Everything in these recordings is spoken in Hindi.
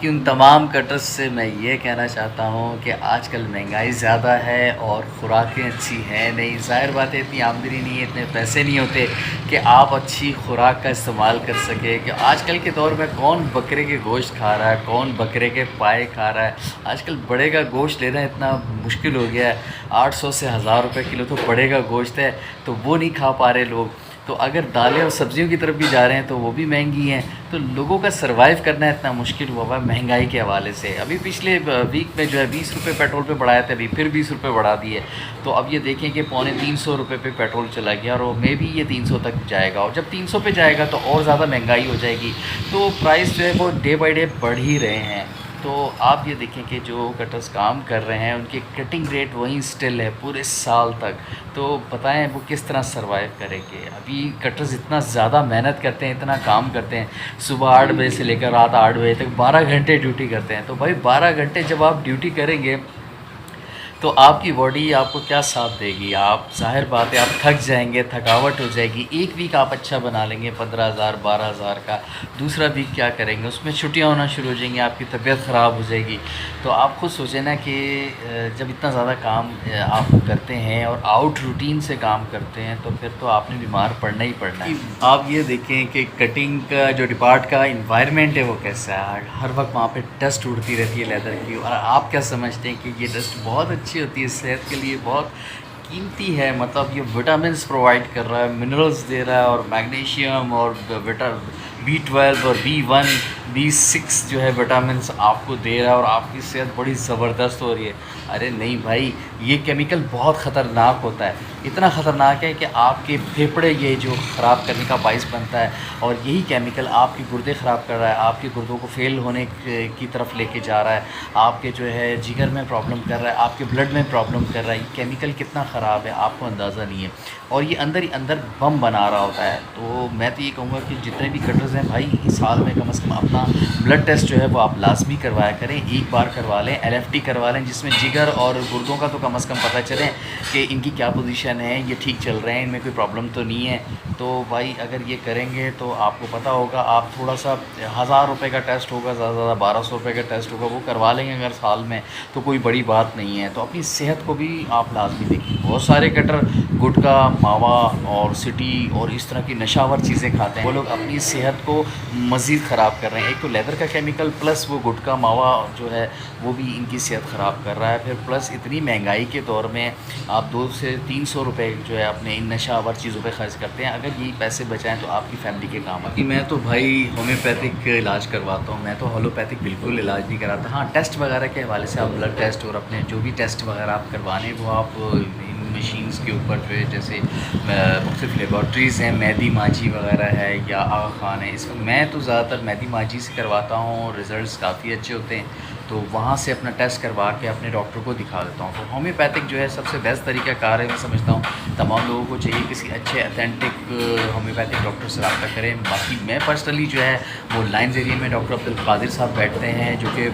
कि उन तमाम कटर्स से मैं ये कहना चाहता हूँ कि आजकल महंगाई ज़्यादा है और खुराकें अच्छी हैं नहीं। ज़ाहिर बात है, इतनी आमदनी नहीं है, इतने पैसे नहीं होते कि आप अच्छी खुराक का इस्तेमाल कर सकें। कि आजकल के दौर में कौन बकरे के गोश्त खा रहा है, कौन बकरे के पाए खा रहा है। आजकल बड़े का गोश्त लेना इतना मुश्किल हो गया है। 800 से 1000 रुपये किलो तो बड़े का गोश्त है, तो वो नहीं खा पा रहे लोग। तो अगर दालें और सब्ज़ियों की तरफ भी जा रहे हैं तो वो भी महंगी हैं। तो लोगों का सर्वाइव करना इतना मुश्किल हुआ हुआ है महंगाई के हवाले से। अभी पिछले वीक में जो है 20 रुपये पेट्रोल पे बढ़ाए थे, अभी फिर 20 रुपये बढ़ा दिए। तो अब ये देखें कि 250 रुपये पे पेट्रोल चला गया और मे भी ये 300 तक जाएगा, और जब 300 पे जाएगा तो और ज़्यादा महंगाई हो जाएगी। तो प्राइस जो है वो डे बाई डे बढ़ ही रहे हैं। तो आप ये देखें कि जो कटर्स काम कर रहे हैं उनकी कटिंग रेट वहीं स्टिल है पूरे साल तक। तो बताएं वो किस तरह सर्वाइव करेंगे। अभी कटर्स इतना ज़्यादा मेहनत करते हैं, इतना काम करते हैं, सुबह 8 बजे से लेकर रात 8 बजे तक 12 घंटे ड्यूटी करते हैं। तो भाई 12 घंटे जब आप ड्यूटी करेंगे तो आपकी बॉडी आपको क्या साथ देगी। आप ज़ाहिर बात है आप थक जाएंगे, थकावट हो जाएगी। एक वीक आप अच्छा बना लेंगे 15,000 12,000 का, दूसरा वीक क्या करेंगे, उसमें छुट्टियां होना शुरू हो जाएंगी, आपकी तबीयत ख़राब हो जाएगी। तो आप खुद सोचें ना कि जब इतना ज़्यादा काम आप करते हैं और आउट रूटीन से काम करते हैं तो फिर तो आपने बीमार पड़ना ही पड़ना है। आप ये देखें कि कटिंग का जो डिपार्ट का इन्वायरमेंट है वो कैसा है। हर वक्त वहाँ पे डस्ट उड़ती रहती है लेदर की, और आप क्या समझते हैं कि ये डस्ट बहुत अच्छी होती है, सेहत के लिए बहुत कीमती है। मतलब ये विटामिन्स प्रोवाइड कर रहा है, मिनरल्स दे रहा है, और मैग्नीशियम और B12 और B1 B6 जो है विटामिन्स आपको दे रहा है, और आपकी सेहत बड़ी ज़बरदस्त हो रही है। अरे नहीं भाई, ये केमिकल बहुत ख़तरनाक होता है। इतना ख़तरनाक है कि आपके फेफड़े ये जो ख़राब करने का बाइस बनता है, और यही केमिकल आपके गुर्दे ख़राब कर रहा है, आपके गुर्दों को फेल होने की तरफ लेके जा रहा है, आपके जो है जिगर में प्रॉब्लम कर रहा है, आपके ब्लड में प्रॉब्लम कर रहा है। ये केमिकल कितना ख़राब है आपको अंदाज़ा नहीं है, और ये अंदर ही अंदर बम बना रहा होता है। तो मैं तो ये कहूँगा कि जितने भी कटर्स हैं भाई, इस साल में कम से कम अपना ब्लड टेस्ट जो है वो आप लाजमी करवाया करें। एक बार करवा लें, LFT करवा लें, जिसमें जिगर और गुर्दों का तो कम से कम पता चले कि इनकी क्या पोजीशन है, ये ठीक चल रहे हैं, इनमें कोई प्रॉब्लम तो नहीं है। तो भाई अगर ये करेंगे तो आपको पता होगा, आप थोड़ा सा 1000 रुपये का टेस्ट होगा, ज़्यादा ज़्यादा 1200 रुपये का टेस्ट होगा, वो करवा लेंगे अगर साल में, तो कोई बड़ी बात नहीं है। तो अपनी सेहत को भी आप लाजमी देखिए। बहुत सारे कटर गुटखा, मावा और सिटी और इस तरह की नशावर चीज़ें खाते हैं, वो लोग अपनी सेहत को मज़ीद ख़राब कर रहे हैं। एक तो लेदर का केमिकल, प्लस वो गुटखा मावा जो है वो भी इनकी सेहत ख़राब कर रहा है। फिर प्लस इतनी महंगाई के दौर में आप 200 से 300 रुपये जो है अपने इन नशावर चीज़ों पे खर्च करते हैं। अगर यही पैसे बचाएं तो आपकी फैमिली के काम आए। मैं तो भाई होम्योपैथिक इलाज करवाता हूँ, मैं तो होलोपैथिक बिल्कुल इलाज नहीं कराता। हाँ, टेस्ट वगैरह के हवाले से आप ब्लड टेस्ट और अपने जो भी टेस्ट वगैरह आप करवाने वो आप इन मशीन्स के ऊपर जो है, जैसे मुख्तलिफ लेबॉर्ट्रीज़ हैं, मेहदी माजी वगैरह है या आगा खान है, इसमें मैं तो ज़्यादातर मेहदी माजी से करवाता हूँ, रिज़ल्ट्स काफ़ी अच्छे होते हैं। तो वहाँ से अपना टेस्ट करवा के अपने डॉक्टर को दिखा देता हूँ। तो होम्योपैथिक जो है सबसे बेस्ट तरीका कार है, मैं समझता हूँ तमाम लोगों को चाहिए किसी अच्छे अथेंटिक होम्योपैथिक डॉक्टर से रब्ता करें। बाकी मैं पर्सनली जो है वो लाइन्स एरिया में डॉक्टर अब्दुल कादिर साहब बैठते हैं, जो कि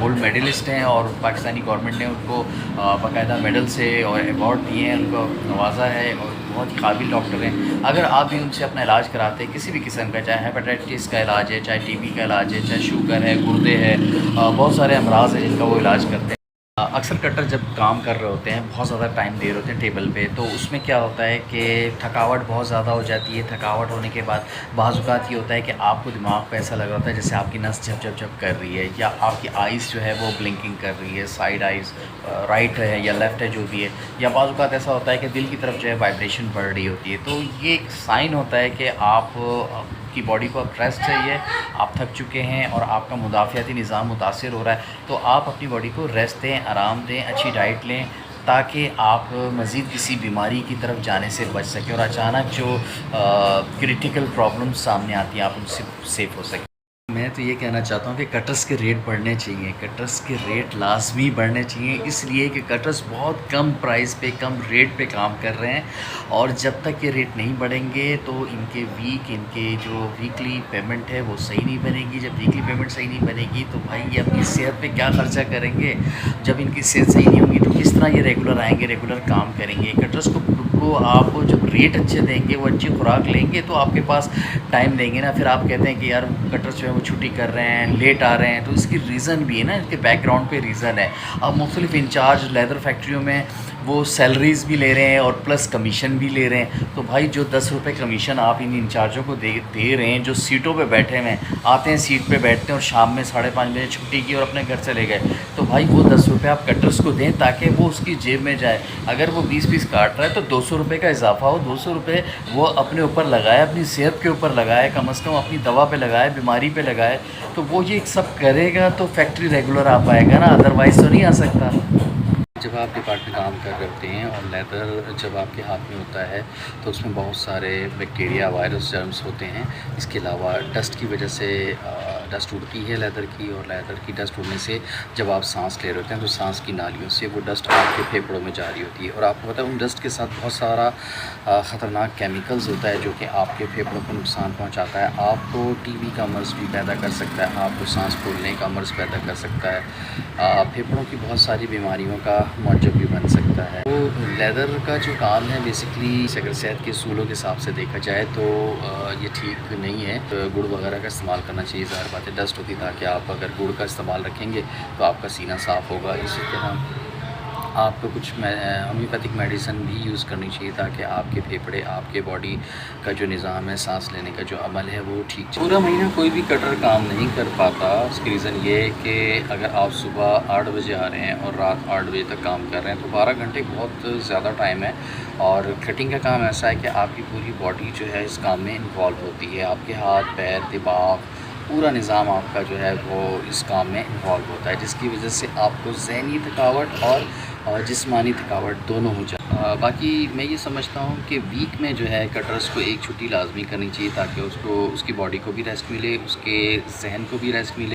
गोल्ड मेडलिस्ट हैं, और पाकिस्तानी गवर्नमेंट ने उनको बाकायदा मेडल से और अवार्ड दिए हैं, उनको नवाजा है, और बहुत ही काबिल डॉक्टर हैं। अगर आप भी उनसे अपना इलाज कराते हैं किसी भी किस्म का, चाहे हेपेटाइटिस का इलाज है, चाहे TB का इलाज है, चाहे शुगर है, गुर्दे है, बहुत सारे अमराज हैं जिनका वो इलाज करते हैं। अक्सर कटर जब काम कर रहे होते हैं, बहुत ज़्यादा टाइम दे रहे होते हैं टेबल पे, तो उसमें क्या होता है कि थकावट बहुत ज़्यादा हो जाती है। थकावट होने के बाद बाज़ ये होता है कि आपको दिमाग पे ऐसा लग रहा होता है जैसे आपकी नस झप झप झप कर रही है, या आपकी आइज़ जो है वो ब्लिंकिंग कर रही है, साइड आइज़ राइट है या लेफ़्ट है जो भी है, या बाज़ ऐसा होता है कि दिल की तरफ जो है वाइब्रेशन बढ़ रही होती है। तो ये एक साइन होता है कि आप की बॉडी को अब रेस्ट चाहिए, आप थक चुके हैं और आपका मुदाफ़ियाती निज़ाम मुतासिर हो रहा है। तो आप अपनी बॉडी को रेस्ट दें, आराम दें, अच्छी डाइट लें, ताकि आप मज़ीद किसी बीमारी की तरफ जाने से बच सकें, और अचानक जो क्रिटिकल प्रॉब्लम्स सामने आती हैं आप उनसे सेफ़ हो सकें। मैं तो ये कहना चाहता हूँ कि कटर्स के रेट बढ़ने चाहिए, कटर्स के रेट लाजमी बढ़ने चाहिए, इसलिए कि कटर्स बहुत कम प्राइस पे, कम रेट पे काम कर रहे हैं, और जब तक ये रेट नहीं बढ़ेंगे तो इनके जो वीकली पेमेंट है वो सही नहीं बनेगी। जब वीकली पेमेंट सही नहीं बनेगी तो भाई ये अपनी सेहत पे क्या ख़र्चा करेंगे। जब इनकी सेहत सही नहीं होगी तो किस तरह ये रेगुलर आएँगे, रेगुलर काम करेंगे। कटर्स को को आप जब रेट अच्छे देंगे, वो अच्छी खुराक लेंगे तो आपके पास टाइम देंगे ना। फिर आप कहते हैं कि यार कटर्स जो है वो छुट्टी कर रहे हैं, लेट आ रहे हैं, तो इसकी रीज़न भी है ना, इसके बैकग्राउंड पे रीज़न है। अब मुख्तलिफ इंचार्ज लेदर फैक्ट्रियों में वो सैलरीज़ भी ले रहे हैं और प्लस कमीशन भी ले रहे हैं। तो भाई जो 10 रुपये कमीशन आप इन इंचार्जों को दे रहे हैं, जो सीटों पे बैठे हुए हैं, आते हैं सीट पे बैठते हैं और शाम में 5:30 बजे छुट्टी की और अपने घर चले गए, तो भाई वो 10 रुपये आप कटर्स को दें ताकि वो उसकी जेब में जाए। अगर वो 20 पीस काट रहा है तो 200 रुपये का इजाफा हो, 200 रुपये वो अपने ऊपर लगाए, अपनी सेहत के ऊपर लगाए, कम अज़ कम अपनी दवा पे लगाए, बीमारी पे लगाए। तो वो ये सब करेगा तो फैक्ट्री रेगुलर आ पाएगा ना, अदरवाइज़ तो नहीं आ सकता। जब आप डिपार्टमेंट काम कर रहे होते हैं और लेदर जब आपके हाथ में होता है तो उसमें बहुत सारे बैक्टीरिया, वायरस, जर्म्स होते हैं। इसके अलावा डस्ट की वजह से डस्ट उड़ती है लेदर की, और लेदर की डस्ट उड़ने से जब आप सांस ले रहे होते हैं तो सांस की नालियों से वो डस्ट आपके फेफड़ों में जा रही होती है। और आपको पता है उन डस्ट के साथ बहुत सारा ख़तरनाक केमिकल्स होता है जो कि आपके फेफड़ों को नुकसान पहुंचाता है। आपको टीबी का मर्ज़ भी पैदा कर सकता है, आपको सांस फूलने का मर्ज़ पैदा कर सकता है, फेफड़ों की बहुत सारी बीमारियों का मौजब भी बन सकता है। तो लेदर का जो काम है बेसिकली अगर सेहत के असूलों के हिसाब से देखा जाए तो ये ठीक नहीं है। तो गुड़ वगैरह का इस्तेमाल करना चाहिए, ज़ाहिर बात है डस्ट होती, ताकि आप अगर गुड़ का इस्तेमाल रखेंगे तो आपका सीना साफ़ होगा। इसी तरह आपको कुछ होम्योपैथिक मेडिसिन भी यूज़ करनी चाहिए ताकि आपके फेफड़े, आपके बॉडी का जो निज़ाम है, सांस लेने का जो अमल है वो ठीक चले। पूरा महीना कोई भी कटर काम नहीं कर पाता। उसकी रीज़न ये है कि अगर आप सुबह 8 बजे आ रहे हैं और रात 8 बजे तक काम कर रहे हैं तो 12 घंटे बहुत ज़्यादा टाइम है। और कटिंग का काम ऐसा है कि आपकी पूरी बॉडी जो है इस काम में इन्वॉल्व होती है, आपके हाथ, पैर, दिमाग, पूरा निज़ाम आपका जो है वो इस काम में इन्वॉल्व होता है, जिसकी वजह से आपको ज़हनी थकावट और जिस्मानी थकावट दोनों हो जाए। बाकी मैं ये समझता हूँ कि वीक में जो है कटर्स को एक छुट्टी लाजमी करनी चाहिए ताकि उसको, उसकी बॉडी को भी रेस्ट मिले, उसके जहन को भी रेस्ट मिले।